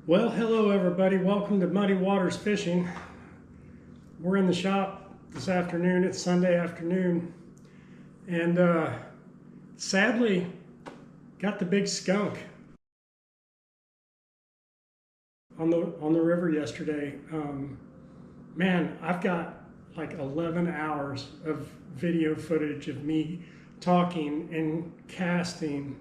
Well, hello everybody. Welcome to Muddy Waters Fishing. We're in the shop this afternoon. It's Sunday afternoon. And sadly, got the big skunk on the river yesterday. Man, I've got like 11 hours of video footage of me talking and casting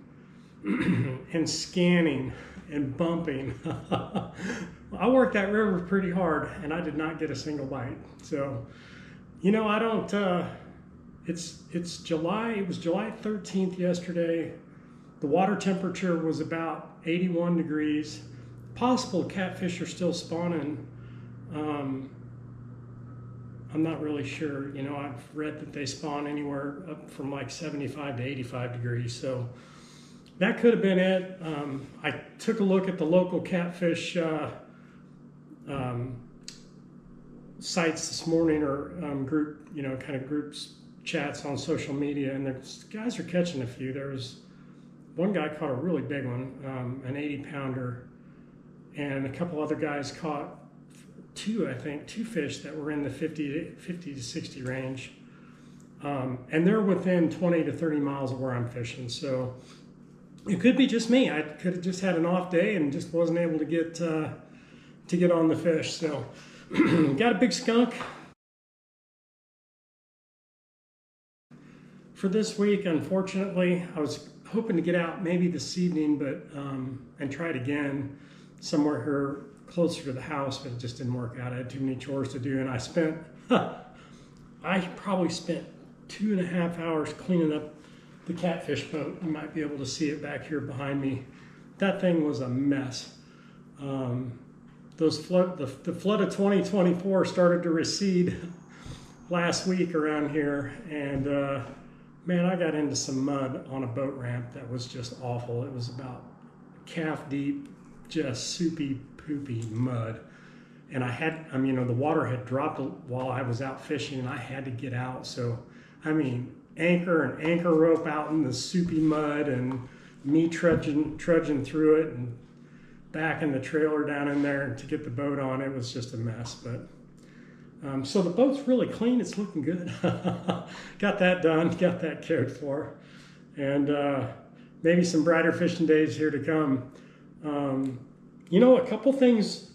and scanning and bumping. I worked that river pretty hard and I did not get a single bite. So, you know, I don't, it's July, it was July 13th yesterday. The water temperature was about 81 degrees. Possible catfish are still spawning. I'm not really sure. You know, I've read that they spawn anywhere up from like 75 to 85 degrees. So that could have been it. I took a look at the local catfish sites this morning, or group, you know, kind of groups, chats on social media, and the guys are catching a few. There was one guy caught a really big one, an 80-pounder, and a couple other guys caught two fish that were in the 50 to 60 range. And they're within 20 to 30 miles of where I'm fishing. So it could be just me. I could have just had an off day and just wasn't able to get on the fish. So got a big skunk for this week. Unfortunately, I was hoping to get out maybe this evening, but and try it again somewhere here closer to the house, but it just didn't work out. I had too many chores to do, and I probably spent 2.5 hours cleaning up the catfish boat. You might be able to see it back here behind me. That thing was a mess. The flood of 2024 started to recede last week around here, and man, I got into some mud on a boat ramp that was just awful. It was about calf deep, just soupy, poopy mud. And the water had dropped while I was out fishing, and I had to get out. So, I mean, anchor rope out in the soupy mud, and me trudging through it and backing the trailer down in there to get the boat on. It was just a mess. But so the boat's really clean. It's looking good. Got that done. Got that cared for, and maybe some brighter fishing days here to come. You know, a couple of things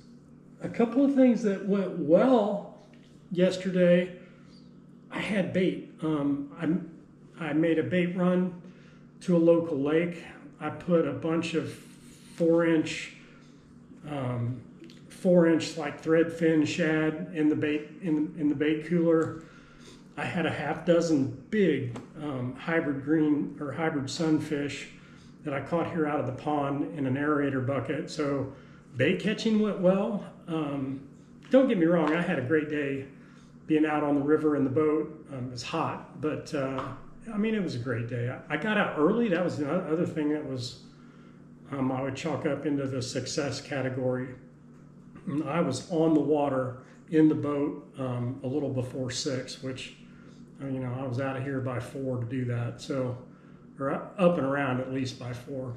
that went well yesterday. I had bait. I made a bait run to a local lake. I put a bunch of 4-inch like thread fin shad in the bait cooler. I had a half dozen big hybrid green or hybrid sunfish that I caught here out of the pond in an aerator bucket. So bait catching went well. Don't get me wrong, I had a great day being out on the river in the boat. It was hot, but I mean, it was a great day. I got out early. That was the other thing that was, I would chalk up into the success category. I was on the water in the boat a little before 6, which, you know, I was out of here by 4 to do that. So, or up and around at least by 4.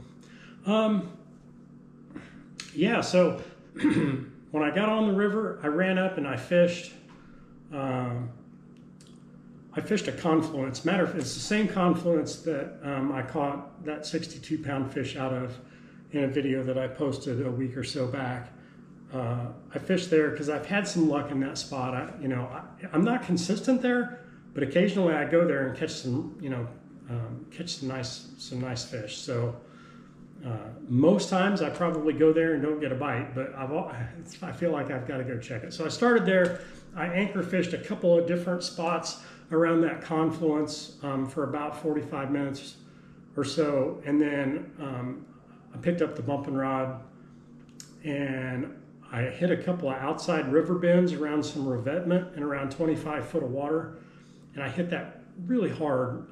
Yeah, so when I got on the river, I ran up and I fished. I fished a confluence. It's the same confluence that I caught that 62-pound fish out of in a video that I posted a week or so back. I fished there because I've had some luck in that spot. I'm not consistent there, but occasionally I go there and catch some, catch some nice fish. So most times I probably go there and don't get a bite, but I feel like I've got to go check it. So I started there. I anchor fished a couple of different spots around that confluence for about 45 minutes or so, and then I picked up the bumping rod and I hit a couple of outside river bends around some revetment and around 25 foot of water, and I hit that really hard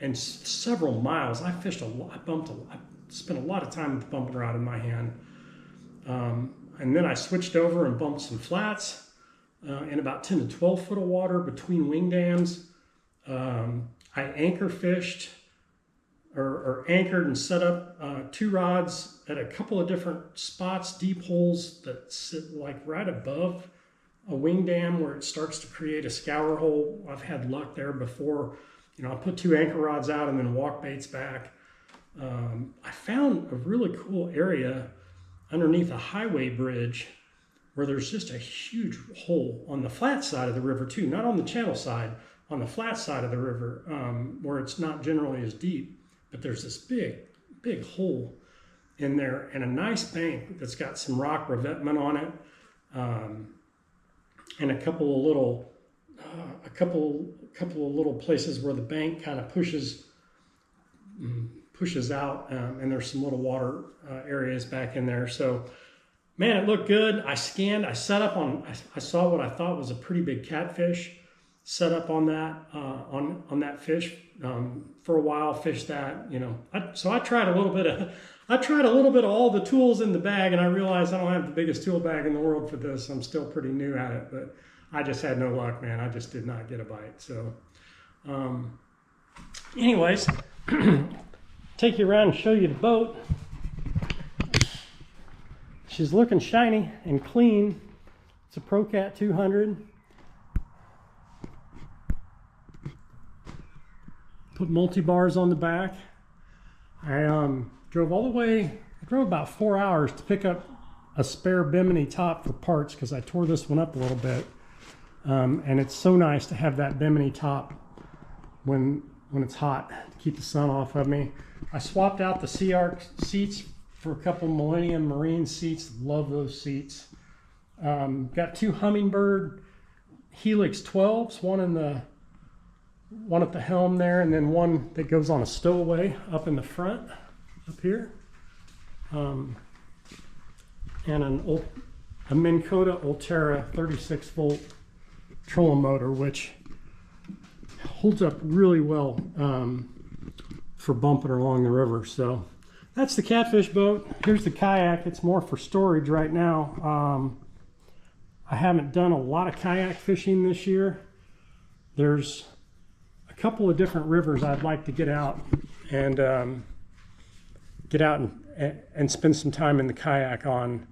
and several miles. I fished a lot. I spent a lot of time with the bumping rod in my hand, and then I switched over and bumped some flats in about 10 to 12 foot of water between wing dams. I anchor fished or anchored and set up 2 rods at a couple of different spots, deep holes that sit like right above a wing dam where it starts to create a scour hole. I've had luck there before. You know, I put 2 anchor rods out and then walk baits back. I found a really cool area underneath a highway bridge where there's just a huge hole on the flat side of the river too, not on the channel side, on the flat side of the river, where it's not generally as deep, but there's this big hole in there and a nice bank that's got some rock revetment on it, and a couple of little places where the bank kind of pushes out, and there's some little water areas back in there. So, man, it looked good. I scanned. I set up on. I saw what I thought was a pretty big catfish. Set up on that on that fish for a while. Fished that. You know. So I tried a little bit of. I tried a little bit of all the tools in the bag, and I realized I don't have the biggest tool bag in the world for this. I'm still pretty new at it, but I just had no luck, man. I just did not get a bite. So, anyways, take you around and show you the boat. She's looking shiny and clean. It's a ProCat 200. Put multi-bars on the back. I drove all the way, I drove about 4 hours to pick up a spare Bimini top for parts because I tore this one up a little bit. And it's so nice to have that Bimini top when it's hot to keep the sun off of me. I swapped out the Sea-Arc seats for a couple Millennium Marine seats. Love those seats. Got 2 Humminbird Helix 12s, one at the helm there, and then one that goes on a stowaway up in the front, up here. And a Minn Kota Ulterra 36 volt trolling motor, which holds up really well for bumping along the river. So that's the catfish boat. Here's the kayak. It's more for storage right now. I haven't done a lot of kayak fishing this year. There's a couple of different rivers I'd like to get out and spend some time in the kayak on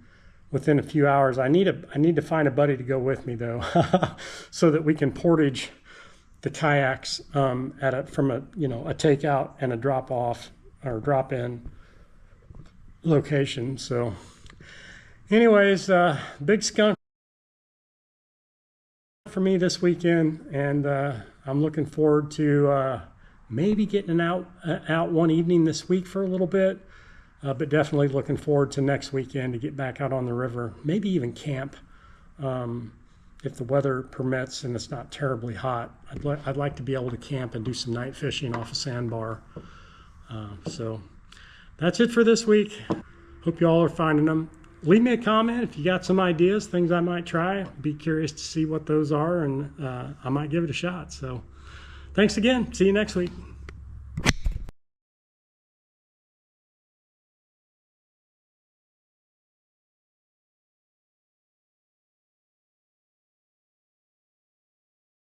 within a few hours. I need to find a buddy to go with me though, so that we can portage the kayaks from a takeout and a drop off or drop in location. So anyways, big skunk for me this weekend, and I'm looking forward to maybe getting out one evening this week for a little bit, but definitely looking forward to next weekend to get back out on the river, maybe even camp if the weather permits and it's not terribly hot. I'd like to be able to camp and do some night fishing off a sandbar. So that's it for this week. Hope you all are finding them. Leave me a comment if you got some ideas, things I might try. Be curious to see what those are, and I might give it a shot. So thanks again. See you next week.